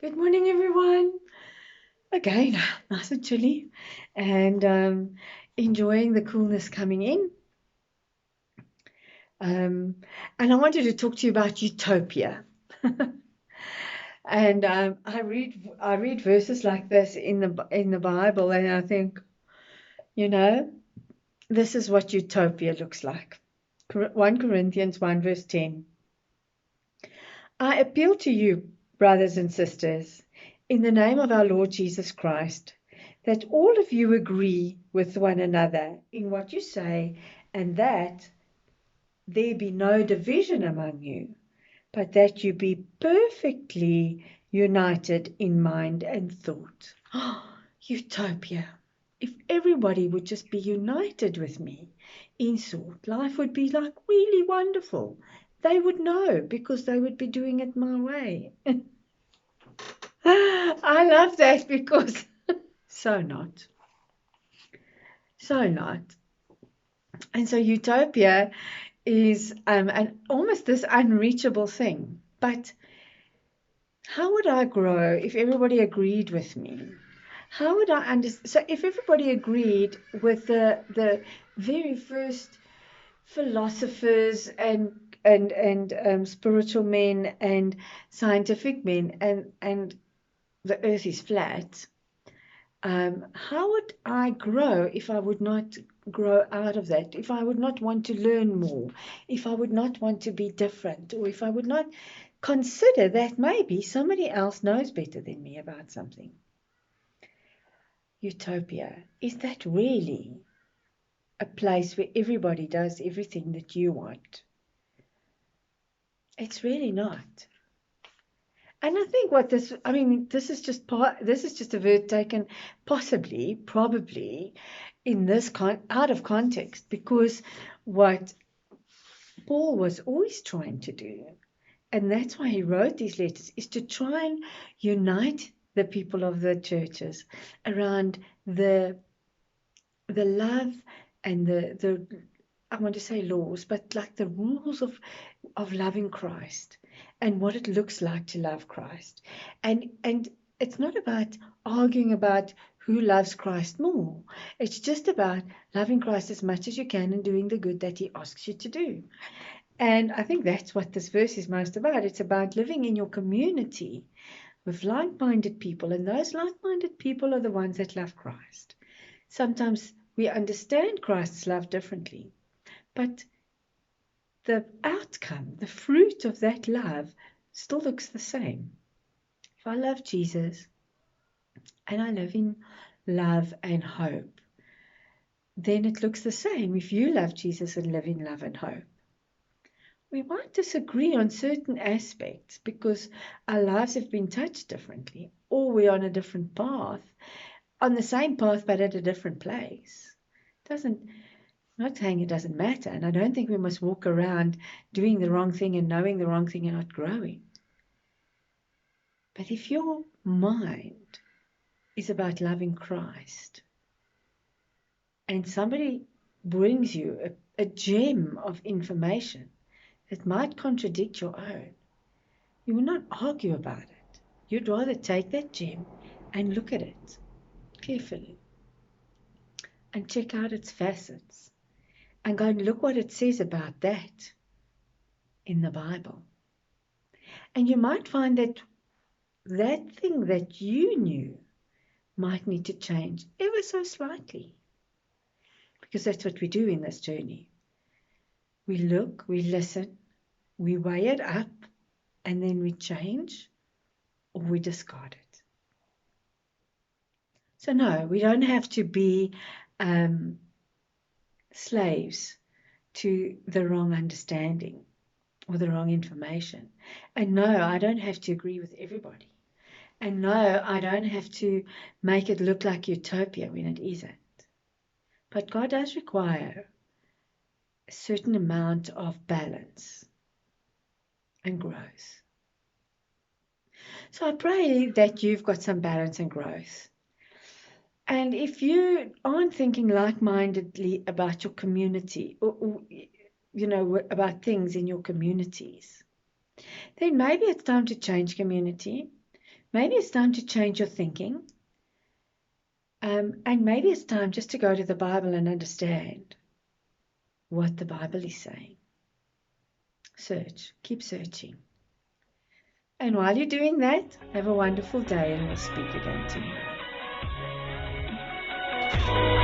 Good morning, everyone. Again, nice and chilly, and enjoying the coolness coming in. Um, and I wanted to talk to you about Utopia. And I read verses like this in the Bible, and I think, you know, this is what Utopia looks like. 1 Corinthians 1 verse 10. I appeal to you, brothers and sisters, in the name of our Lord Jesus Christ, that all of you agree with one another in what you say, and that there be no division among you, but that you be perfectly united in mind and thought. Utopia. If everybody would just be united with me in thought, life would be like really wonderful. They would know because they would be doing it my way. I love that because so not. So not. And so utopia is almost this unreachable thing. But how would I grow if everybody agreed with me? How would I understand? So if everybody agreed with the very first philosophers and spiritual men and scientific men and the earth is flat, how would I grow if I would not grow out of that? If I would not want to learn more, if I would not want to be different, or if I would not consider that maybe somebody else knows better than me about something. Utopia, is that really a place where everybody does everything that you want? It's really not. And I think this is just a word taken possibly, probably in this out of context, because what Paul was always trying to do, and that's why he wrote these letters, is to try and unite the people of the churches around the love and the I want to say laws, but like the rules of loving Christ and what it looks like to love Christ. And it's not about arguing about who loves Christ more. It's just about loving Christ as much as you can and doing the good that he asks you to do. And I think that's what this verse is most about. It's about living in your community with like-minded people, and those like-minded people are the ones that love Christ. Sometimes we understand Christ's love differently, but the outcome, the fruit of that love still looks the same. If I love Jesus and I live in love and hope, then it looks the same if you love Jesus and live in love and hope. We might disagree on certain aspects because our lives have been touched differently, or we're on a different path, on the same path but at a different place. Doesn't I'm not saying it doesn't matter, and I don't think we must walk around doing the wrong thing and knowing the wrong thing and not growing. But if your mind is about loving Christ and somebody brings you a gem of information that might contradict your own, you will not argue about it. You'd rather take that gem and look at it carefully and check out its facets and go and look what it says about that in the Bible. And you might find that that thing that you knew might need to change ever so slightly, because that's what we do in this journey. We look, we listen, we weigh it up, and then we change or we discard it. So no, we don't have to be slaves to the wrong understanding or the wrong information. And no, I don't have to agree with everybody. And no, I don't have to make it look like utopia when it isn't. But God does require a certain amount of balance and growth. So I pray that you've got some balance and growth. And if you aren't thinking like-mindedly about your community or about things in your communities, then maybe it's time to change community. Maybe it's time to change your thinking. And maybe it's time just to go to the Bible and understand what the Bible is saying. Search, keep searching. And while you're doing that, have a wonderful day, and we'll speak again tomorrow.